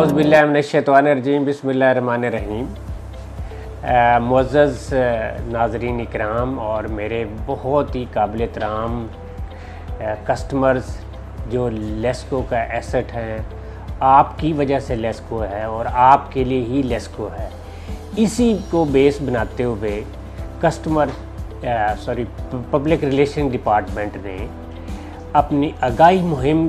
औज़ुबिल्लाहिमिनश्शैतानिर्रजीम बिस्मिल्लाहिर्रहमानिर्रहीम। मुअज़्ज़ज़ नाज़रीन इकराम और मेरे बहुत ही काबिल एहतराम कस्टमर्स जो लेस्को का एसेट हैं, आपकी वजह से लेस्को है और आपके लिए ही लेस्को है। इसी को बेस बनाते हुए पब्लिक रिलेशन डिपार्टमेंट ने अपनी आगाही मुहिम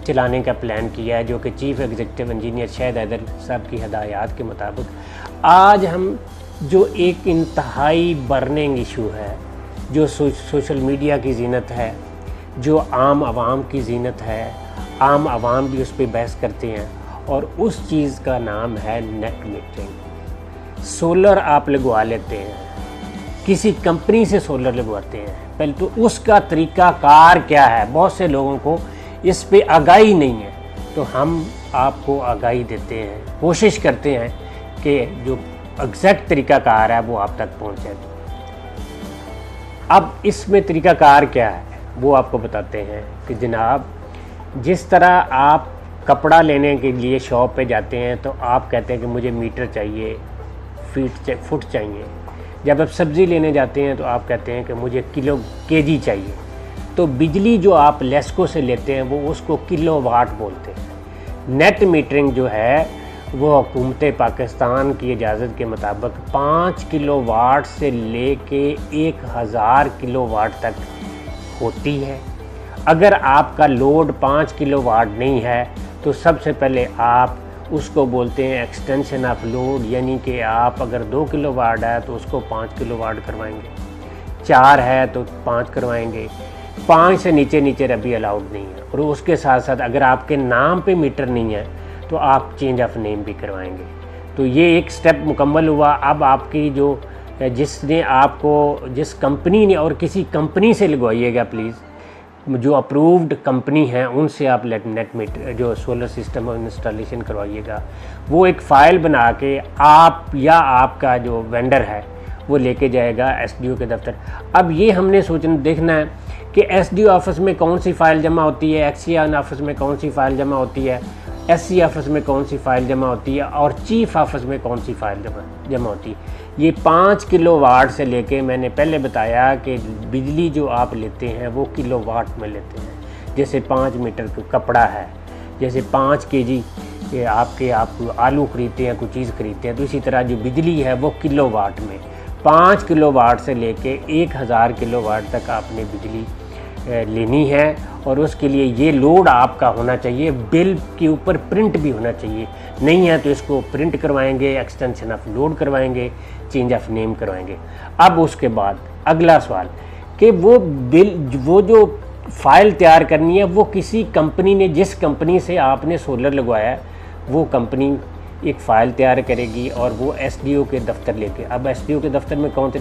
चलाने का प्लान किया है, जो कि chief executive engineer Shahid Haider साहब की हदायत के मुताबिक आज हम जो एक इंतहाई बर्निंग इशू है, जो सोशल मीडिया की ज़ीनत है, जो आम आवाम की ज़ीनत है, आम आवाम भी उस पर बहस करते हैं, और उस चीज़ का नाम है नेट मीटरिंग। सोलर आप लगवा लेते हैं, किसी कंपनी से सोलर लगवाते हैं, पहले तो उसका तरीक़ाकार क्या है, बहुत से लोगों को इस पे आगाही नहीं है। तो हम आपको आगाही देते हैं, कोशिश करते हैं कि जो एग्जैक्ट तरीक़ाकार है वो आप तक पहुँचे। अब इसमें तरीक़ाकार क्या है वो आपको बताते हैं कि जनाब, जिस तरह आप कपड़ा लेने के लिए शॉप पे जाते हैं तो आप कहते हैं कि मुझे मीटर चाहिए, फुट चाहिए। जब आप सब्ज़ी लेने जाते हैं तो आप कहते हैं कि मुझे किलो केजी चाहिए। तो बिजली जो आप लेस्को से लेते हैं वो उसको किलोवाट बोलते हैं। नेट मीटरिंग जो है वो हुकूमत पाकिस्तान की इजाज़त के मुताबिक 5 किलोवाट से लेके 1000 किलोवाट तक होती है। अगर आपका लोड 5 किलोवाट नहीं है तो सबसे पहले आप उसको बोलते हैं एक्सटेंशन ऑफ लोड, यानी कि आप अगर 2 किलोवाट है तो उसको 5 किलोवाट करवाएंगे, 4 है तो 5 करवाएंगे, 5 से नीचे अभी अलाउड नहीं है। और उसके साथ साथ अगर आपके नाम पे मीटर नहीं है तो आप चेंज ऑफ नेम भी करवाएंगे। तो ये एक स्टेप मुकम्मल हुआ। अब आपकी जो जिसने आपको जिस कंपनी ने, और किसी कंपनी से लगवाइएगा प्लीज़, जो अप्रूव्ड कंपनी है उनसे आप नेट मीटर जो सोलर सिस्टम इंस्टॉलेशन करवाइएगा। वो एक फ़ाइल बना के आप या आपका जो वेंडर है वो लेके जाएगा एसडीओ के दफ्तर। अब ये हमने देखना है कि एसडीओ ऑफिस में कौन सी फ़ाइल जमा होती है, एक्सीआन ऑफिस में कौन सी फ़ाइल जमा होती है, एससी ऑफिस में कौन सी फ़ाइल जमा होती है, और चीफ़ ऑफिस में कौन सी फ़ाइल जमा होती है। ये 5 किलोवाट से लेके, मैंने पहले बताया कि बिजली जो आप लेते हैं वो किलोवाट में लेते हैं। जैसे 5 मीटर का कपड़ा है, जैसे 5 केजी आप आलू ख़रीदते हैं, कोई चीज़ ख़रीदते हैं, तो इसी तरह जो बिजली है वो किलोवाट में। 5 किलोवाट से लेके 1000 किलोवाट तक आपने बिजली लेनी है, और उसके लिए ये लोड आपका होना चाहिए, बिल के ऊपर प्रिंट भी होना चाहिए। नहीं है तो इसको प्रिंट करवाएंगे, एक्सटेंशन ऑफ लोड करवाएंगे, चेंज ऑफ नेम करवाएंगे। अब उसके बाद अगला सवाल कि वो जो फ़ाइल तैयार करनी है वो किसी कंपनी ने, जिस कंपनी से आपने सोलर लगवाया वो कंपनी एक फ़ाइल तैयार करेगी और वो एसडीओ के दफ्तर लेके, अब एसडीओ के दफ्तर में कौन से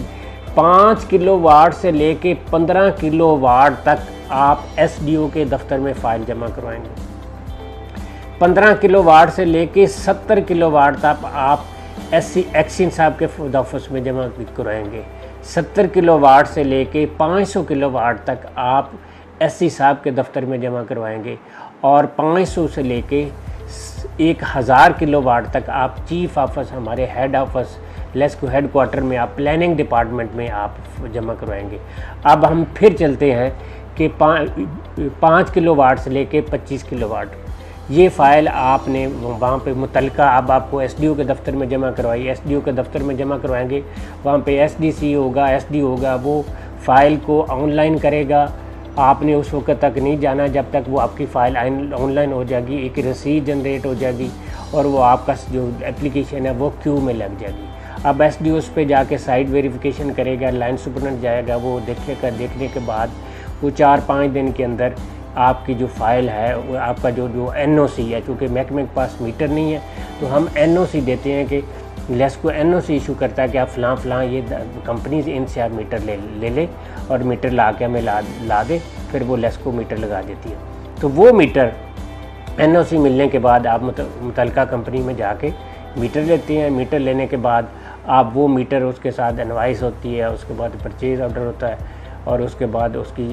5 किलोवाट से लेके 15 किलोवाट तक आप एसडीओ के दफ्तर में फ़ाइल जमा करवाएंगे। 15 किलोवाट से लेके 70 किलोवाट तक आप एक्सिन साहब के ऑफिस में जमा करवाएंगे। 70 किलोवाट से लेके 500 किलोवाट तक आप एससी साहब के दफ्तर में जमा करवाएंगे, और 500 से लेके 1000 किलोवाट तक आप चीफ ऑफिस, हमारे head office LESCO head quarter में, आप प्लानिंग डिपार्टमेंट में आप जमा करवाएंगे। अब हम फिर चलते हैं कि 5 किलोवाट से लेके 25 किलोवाट ये फ़ाइल आपने वहाँ पे मुतलका, अब आपको एसडीओ के दफ्तर में जमा करवाई। एसडीओ के दफ्तर में जमा करवाएंगे, वहाँ पे एसडीसी होगा, एसडी होगा, वो फ़ाइल को ऑनलाइन करेगा। आपने उस वक्त तक नहीं जाना जब तक वो आपकी फ़ाइल ऑनलाइन हो जाएगी, एक रसीद जनरेट हो जाएगी, और वो आपका जो एप्लीकेशन है वो क्यू में लग जाएगी। अब एसडीओ उस पे जाके साइट वेरिफिकेशन करेगा, लाइन सुपरडेंट जाएगा, वो देखेगा, देखने के बाद वो 4-5 दिन के अंदर आपकी जो फ़ाइल है, वो आपका जो एनओसी है, चूँकि महकमे के पास मीटर नहीं है तो हम एनओसी देते हैं कि लेस्को एनओसी इशू करता है कि आप फ़लाँ ये कंपनी से, इनसे आप मीटर ले ले और मीटर ला के हमें ला दे, फिर वो लेस्को मीटर लगा देती है। तो वो मीटर एनओसी मिलने के बाद आप मुतलका कंपनी में जाके मीटर लेते हैं। मीटर लेने के बाद आप वो मीटर, उसके साथ इनवाइस होती है, उसके बाद परचेज़ ऑर्डर होता है, और उसके बाद उसकी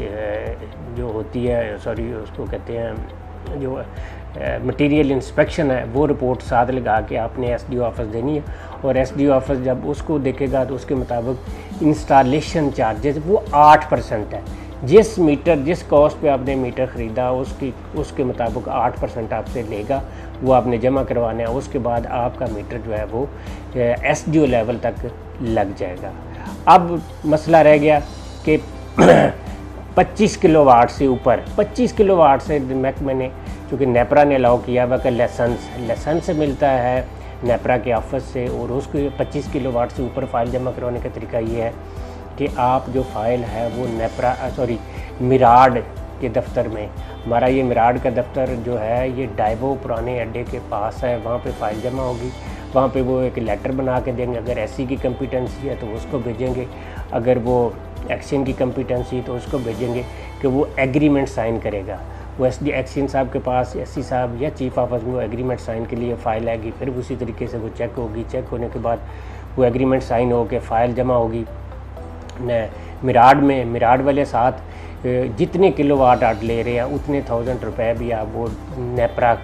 जो होती है, उसको कहते हैं जो मटेरियल इंस्पेक्शन है वो रिपोर्ट साथ लगा के आपने एसडीओ ऑफिस देनी है, और एसडीओ ऑफिस जब उसको देखेगा तो उसके मुताबिक इंस्टॉलेशन चार्जेस वो 8% है। जिस कॉस्ट पे आपने मीटर ख़रीदा उसके मुताबिक 8% आपसे लेगा, वो आपने जमा करवाना है। उसके बाद आपका मीटर जो है वो एसडीओ लेवल तक लग जाएगा। अब मसला रह गया कि 25 किलोवाट से ऊपर, 25 किलोवाट से मैंने चूँकि नेपरा ने अलाउ किया हुआ कि लाइसेंस मिलता है नेपरा के ऑफिस से, और उसको 25 किलोवाट से ऊपर फ़ाइल जमा करवाने का तरीका ये है कि आप जो फ़ाइल है वो मिराड के दफ्तर में, हमारा ये मिराड का दफ्तर जो है ये डाइवो पुराने अड्डे के पास है, वहाँ पे फ़ाइल जमा होगी। वहाँ पे वो एक लेटर बना के देंगे, अगर एससी की कम्पिटेंसी है तो उसको भेजेंगे, अगर वो एक्शन की कम्पिटेंसी तो उसको भेजेंगे कि वो एग्रीमेंट साइन करेगा। वो एसडी एक्शन साहब के पास, एससी साहब या चीफ ऑफिस में वो एग्रीमेंट साइन के लिए फ़ाइल आएगी, फिर उसी तरीके से वो चेक होगी। चेक होने के बाद वो एग्रीमेंट साइन हो के फ़ाइल जमा होगी मिराड में। मिराड वाले साथ जितने किलोवाट आप ले रहे हैं उतने 1000 रुपये भी आप वो नेपरा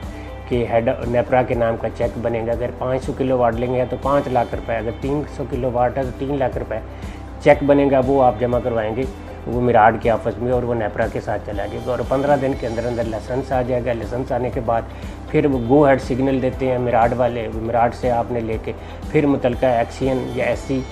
के नाम का चेक बनेगा। अगर 500 किलोवाट लेंगे तो 5 लाख रुपए, अगर 300 किलोवाट है तो 3 लाख रुपए चेक बनेगा, वो आप जमा करवाएंगे वो मिराड के ऑफिस में, और वो नेपरा के साथ चला जाएगा। और 15 दिन के अंदर अंदर लाइसेंस आ जाएगा। लाइसेंस आने के बाद फिर वो गो हेड सिग्नल देते हैं मिराड वाले, मिराड से आपने लेके फिर मुतलका एक्शन या एससी